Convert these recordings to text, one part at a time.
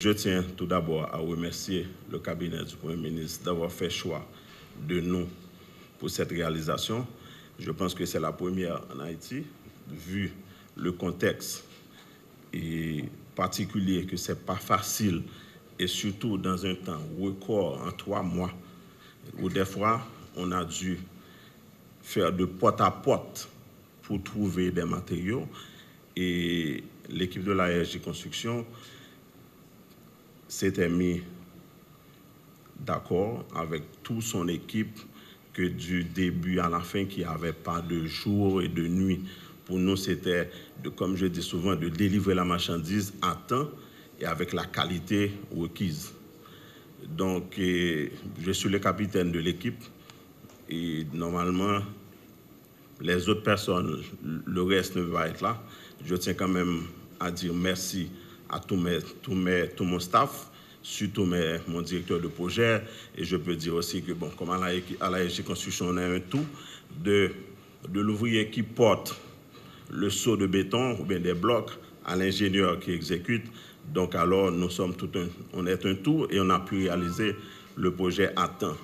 Je tiens tout d'abord à remercier le cabinet du Premier ministre d'avoir fait choix de nous pour cette réalisation. Je pense que c'est la première en Haïti, vu le contexte et particulier que ce n'est pas facile, et surtout dans un temps record en 3 mois, où des fois on a dû faire de porte à porte pour trouver des matériaux. Et l'équipe de la RJ Construction s'était mis d'accord avec toute son équipe que du début à la fin, qu'il n'y avait pas de jour et de nuit. Pour nous, c'était, comme je dis souvent, de délivrer la marchandise à temps et avec la qualité requise. Donc, je suis le capitaine de l'équipe et normalement, les autres personnes, le reste ne va être là. Je tiens quand même à dire merci à tout mon staff, surtout mon directeur de projet. Et je peux dire aussi que, bon, comme à la RJ Construction, on a un tout de l'ouvrier qui porte le seau de béton ou bien des blocs à l'ingénieur qui exécute. Donc alors, on est un tout et on a pu réaliser le projet à temps.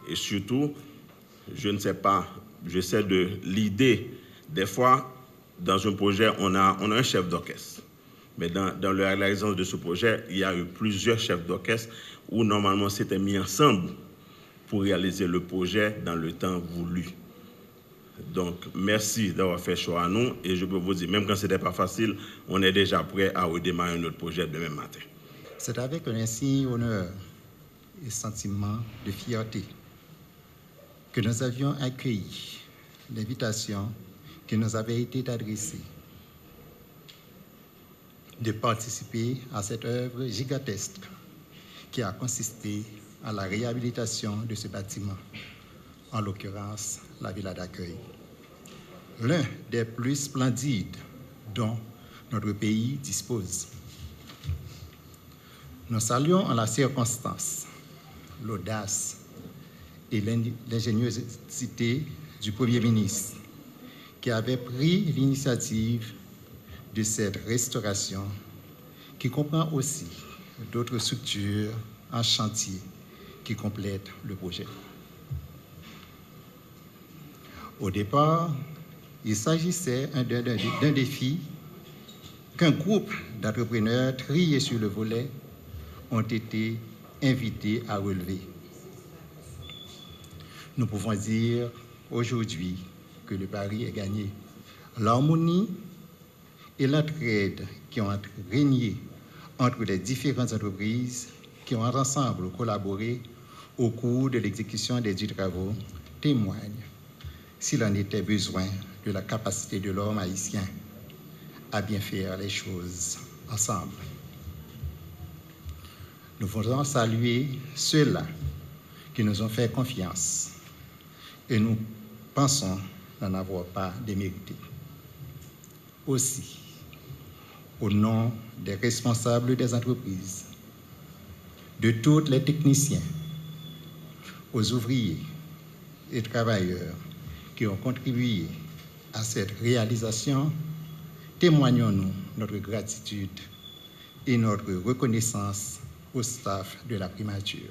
Et surtout, je ne sais pas, je sais de l'idée, des fois, dans un projet, on a un chef d'orchestre. Mais dans la réalisation de ce projet, il y a eu plusieurs chefs d'orchestre où normalement c'était mis ensemble pour réaliser le projet dans le temps voulu. Donc, merci d'avoir fait choix à nous. Et je peux vous dire, même quand ce n'était pas facile, on est déjà prêt à redémarrer notre projet demain matin. C'est avec un insigne honneur et sentiment de fierté que nous avions accueilli l'invitation qui nous avait été adressée de participer à cette œuvre gigantesque qui a consisté à la réhabilitation de ce bâtiment, en l'occurrence la villa d'accueil. L'un des plus splendides dont notre pays dispose. Nous saluons en la circonstance l'audace et l'ingéniosité du Premier ministre qui avait pris l'initiative de cette restauration qui comprend aussi d'autres structures en chantier qui complètent le projet. Au départ, il s'agissait d'un défi qu'un groupe d'entrepreneurs triés sur le volet ont été invités à relever. Nous pouvons dire aujourd'hui que le pari est gagné. L'harmonie et l'entraide qui ont régné entre les différentes entreprises qui ont ensemble collaboré au cours de l'exécution des dits travaux témoignent, s'il en était besoin, de la capacité de l'homme haïtien à bien faire les choses ensemble. Nous voulons saluer ceux-là qui nous ont fait confiance et nous pensons n'en avoir pas démérité. Aussi, au nom des responsables des entreprises, de tous les techniciens, aux ouvriers et travailleurs qui ont contribué à cette réalisation, témoignons-nous notre gratitude et notre reconnaissance au staff de la primature.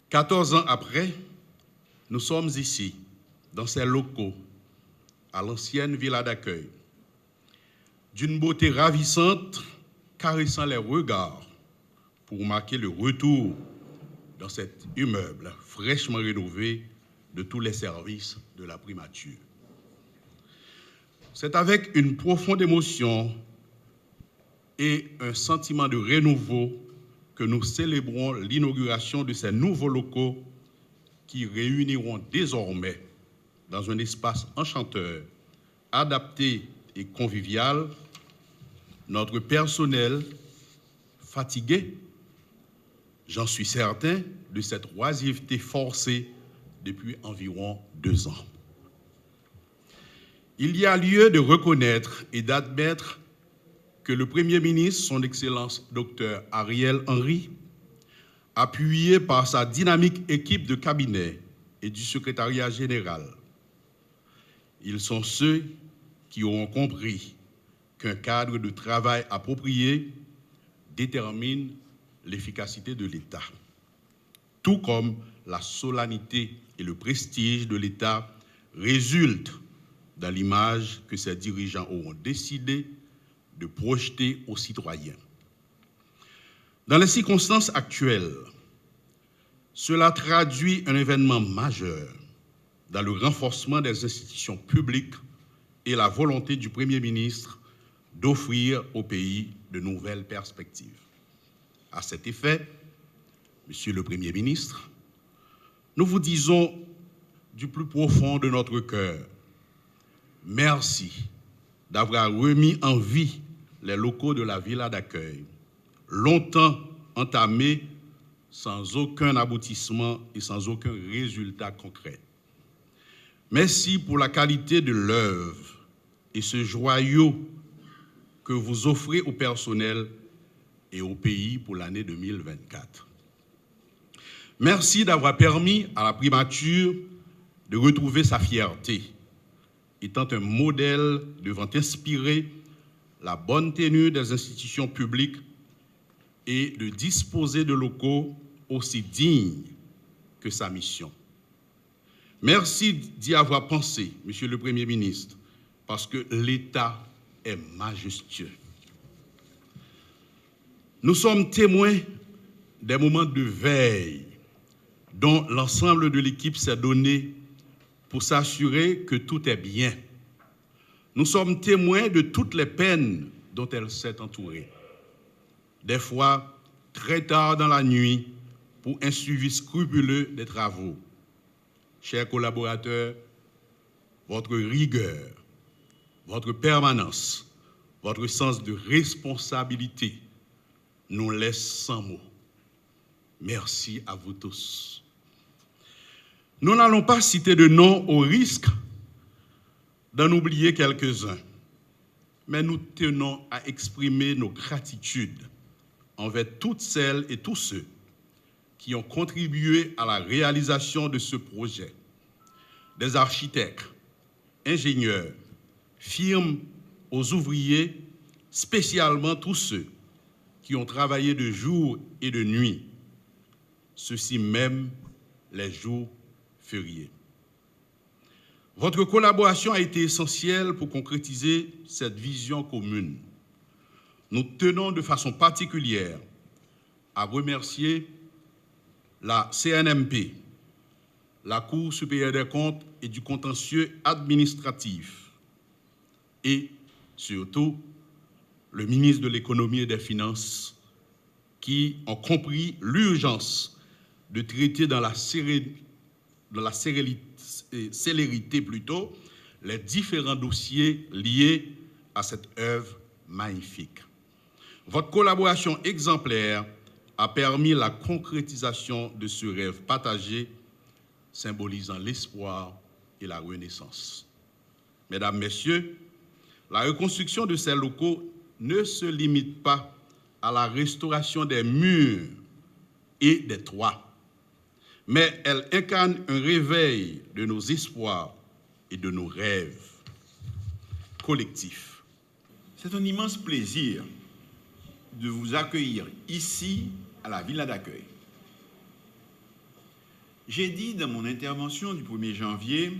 14 ans après, nous sommes ici, dans ces locaux, à l'ancienne villa d'accueil, d'une beauté ravissante, caressant les regards pour marquer le retour dans cet immeuble fraîchement rénové de tous les services de la primature. C'est avec une profonde émotion et un sentiment de renouveau que nous célébrons l'inauguration de ces nouveaux locaux qui réuniront désormais dans un espace enchanteur, adapté et convivial, notre personnel fatigué, j'en suis certain, de cette oisiveté forcée depuis environ 2 ans. Il y a lieu de reconnaître et d'admettre que le Premier ministre, son Excellence Dr Ariel Henry, appuyé par sa dynamique équipe de cabinet et du secrétariat général, ils sont ceux qui auront compris qu'un cadre de travail approprié détermine l'efficacité de l'État, tout comme la solennité et le prestige de l'État résultent dans l'image que ses dirigeants auront décidé de projeter aux citoyens. Dans les circonstances actuelles, cela traduit un événement majeur dans le renforcement des institutions publiques et la volonté du Premier ministre d'offrir au pays de nouvelles perspectives. À cet effet, Monsieur le Premier ministre, nous vous disons du plus profond de notre cœur, merci d'avoir remis en vie les locaux de la villa d'accueil, longtemps entamés sans aucun aboutissement et sans aucun résultat concret. Merci pour la qualité de l'œuvre et ce joyau que vous offrez au personnel et au pays pour l'année 2024. Merci d'avoir permis à la primature de retrouver sa fierté, étant un modèle devant inspirer la bonne tenue des institutions publiques et de disposer de locaux aussi dignes que sa mission. Merci d'y avoir pensé, Monsieur le Premier ministre, parce que l'État est majestueux. Nous sommes témoins des moments de veille dont l'ensemble de l'équipe s'est donné pour s'assurer que tout est bien. Nous sommes témoins de toutes les peines dont elle s'est entourée. Des fois, très tard dans la nuit, pour un suivi scrupuleux des travaux. Chers collaborateurs, votre rigueur, votre permanence, votre sens de responsabilité nous laisse sans mots. Merci à vous tous. Nous n'allons pas citer de noms au risque d'en oublier quelques-uns, mais nous tenons à exprimer nos gratitudes envers toutes celles et tous ceux qui ont contribué à la réalisation de ce projet. Des architectes, ingénieurs, firmes aux ouvriers, spécialement tous ceux qui ont travaillé de jour et de nuit, ceux-ci même les jours fériés. Votre collaboration a été essentielle pour concrétiser cette vision commune. Nous tenons de façon particulière à remercier la CNMP, la Cour supérieure des comptes et du contentieux administratif, et surtout le ministre de l'Économie et des Finances, qui ont compris l'urgence de traiter dans la célérité les différents dossiers liés à cette œuvre magnifique. Votre collaboration exemplaire a permis la concrétisation de ce rêve partagé, symbolisant l'espoir et la renaissance. Mesdames, Messieurs, la reconstruction de ces locaux ne se limite pas à la restauration des murs et des toits, mais elle incarne un réveil de nos espoirs et de nos rêves collectifs. C'est un immense plaisir de vous accueillir ici à la Villa d'accueil. J'ai dit dans mon intervention du 1er janvier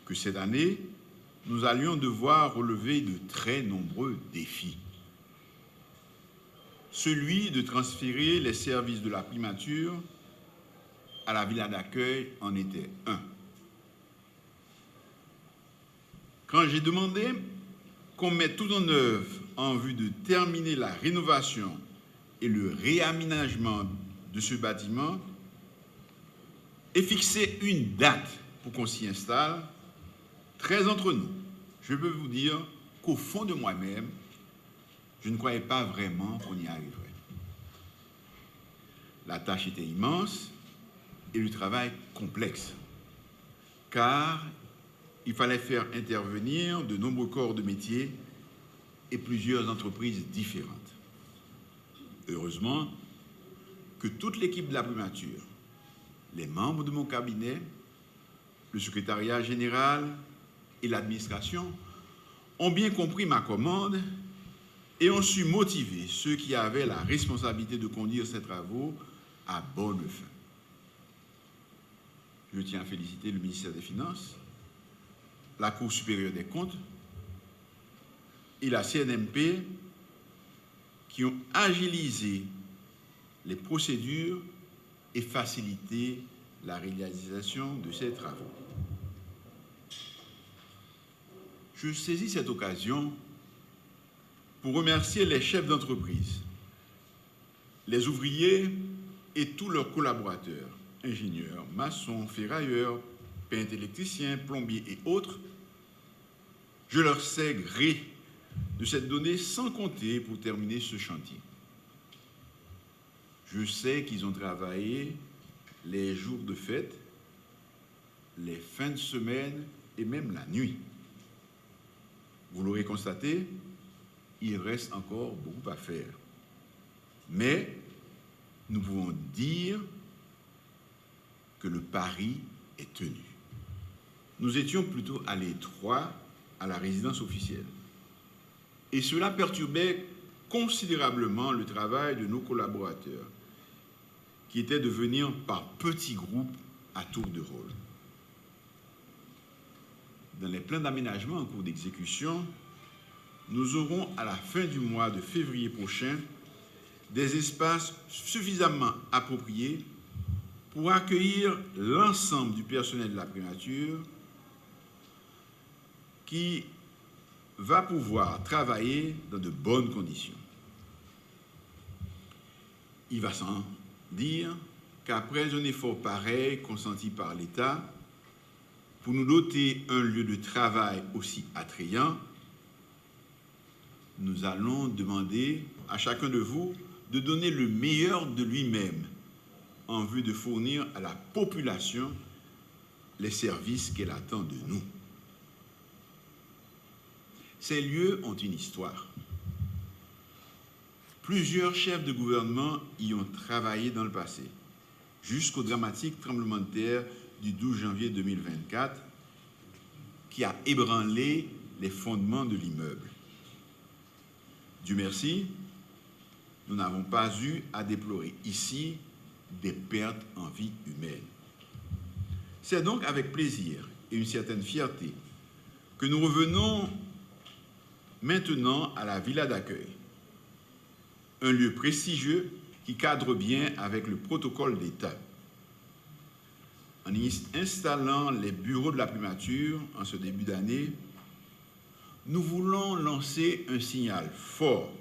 que cette année, nous allions devoir relever de très nombreux défis. Celui de transférer les services de la primature à la Villa d'accueil en était un. Quand j'ai demandé qu'on mette tout en œuvre en vue de terminer la rénovation et le réaménagement de ce bâtiment et fixer une date pour qu'on s'y installe, très entre nous, je peux vous dire qu'au fond de moi-même, je ne croyais pas vraiment qu'on y arriverait. La tâche était immense et le travail complexe, car il fallait faire intervenir de nombreux corps de métier et plusieurs entreprises différentes. Heureusement que toute l'équipe de la primature, les membres de mon cabinet, le secrétariat général et l'administration ont bien compris ma commande et ont su motiver ceux qui avaient la responsabilité de conduire ces travaux à bonne fin. Je tiens à féliciter le ministère des Finances, la Cour supérieure des comptes et la CNMP qui ont agilisé les procédures et facilité la réalisation de ces travaux. Je saisis cette occasion pour remercier les chefs d'entreprise, les ouvriers et tous leurs collaborateurs, ingénieurs, maçons, ferrailleurs, peintres, électriciens, plombiers et autres. Je leur sais gré de cette donnée sans compter pour terminer ce chantier. Je sais qu'ils ont travaillé les jours de fête, les fins de semaine et même la nuit. Vous l'aurez constaté, il reste encore beaucoup à faire. Mais nous pouvons dire que le pari est tenu. Nous étions plutôt à l'étroit à la résidence officielle. Et cela perturbait considérablement le travail de nos collaborateurs, qui étaient de venir par petits groupes à tour de rôle. Dans les plans d'aménagement en cours d'exécution, nous aurons à la fin du mois de février prochain des espaces suffisamment appropriés pour accueillir l'ensemble du personnel de la primature qui va pouvoir travailler dans de bonnes conditions. Il va sans dire qu'après un effort pareil consenti par l'État, pour nous doter un lieu de travail aussi attrayant, nous allons demander à chacun de vous de donner le meilleur de lui-même en vue de fournir à la population les services qu'elle attend de nous. Ces lieux ont une histoire. Plusieurs chefs de gouvernement y ont travaillé dans le passé, jusqu'au dramatique tremblement de terre du 12 janvier 2024 qui a ébranlé les fondements de l'immeuble. Dieu merci, nous n'avons pas eu à déplorer ici des pertes en vie humaine. C'est donc avec plaisir et une certaine fierté que nous revenons maintenant à la villa d'accueil, un lieu prestigieux qui cadre bien avec le protocole d'État. En y installant les bureaux de la primature en ce début d'année, nous voulons lancer un signal fort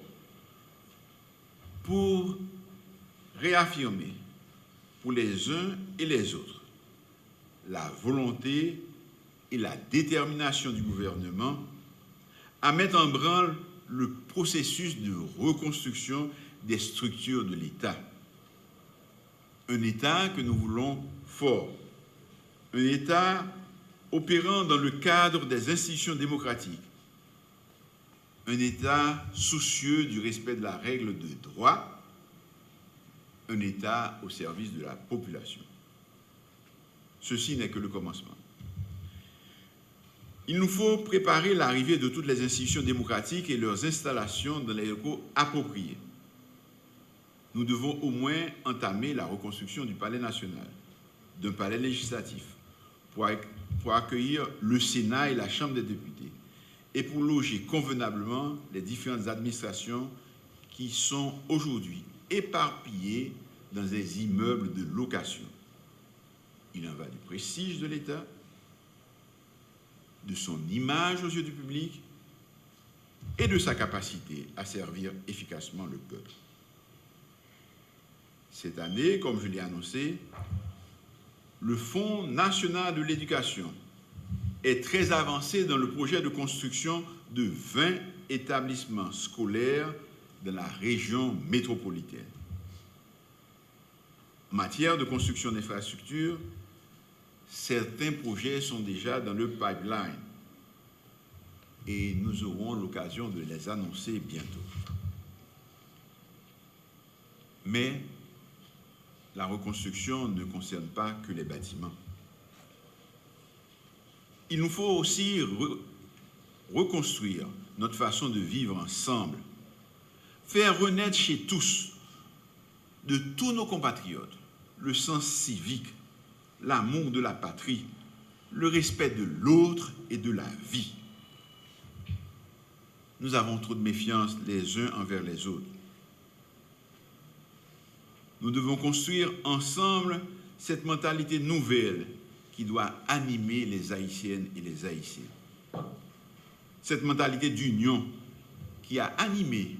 pour réaffirmer pour les uns et les autres la volonté et la détermination du gouvernement à mettre en branle le processus de reconstruction des structures de l'État. Un État que nous voulons fort, un État opérant dans le cadre des institutions démocratiques, un État soucieux du respect de la règle de droit, un État au service de la population. Ceci n'est que le commencement. Il nous faut préparer l'arrivée de toutes les institutions démocratiques et leurs installations dans les locaux appropriés. Nous devons au moins entamer la reconstruction du palais national, d'un palais législatif, pour accueillir le Sénat et la Chambre des députés, et pour loger convenablement les différentes administrations qui sont aujourd'hui éparpillées dans des immeubles de location. Il en va du prestige de l'État, de son image aux yeux du public et de sa capacité à servir efficacement le peuple. Cette année, comme je l'ai annoncé, le Fonds national de l'éducation est très avancé dans le projet de construction de 20 établissements scolaires dans la région métropolitaine. En matière de construction d'infrastructures, certains projets sont déjà dans le pipeline et nous aurons l'occasion de les annoncer bientôt. Mais la reconstruction ne concerne pas que les bâtiments. Il nous faut aussi reconstruire notre façon de vivre ensemble faire renaître chez tous, de tous nos compatriotes, le sens civique, l'amour de la patrie, le respect de l'autre et de la vie. Nous avons trop de méfiance les uns envers les autres. Nous devons construire ensemble cette mentalité nouvelle qui doit animer les Haïtiennes et les Haïtiens. Cette mentalité d'union qui a animé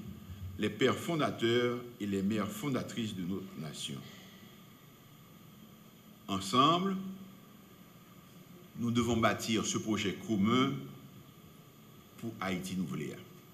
les pères fondateurs et les mères fondatrices de notre nation. Ensemble, nous devons bâtir ce projet commun pour Haïti Nouvelea.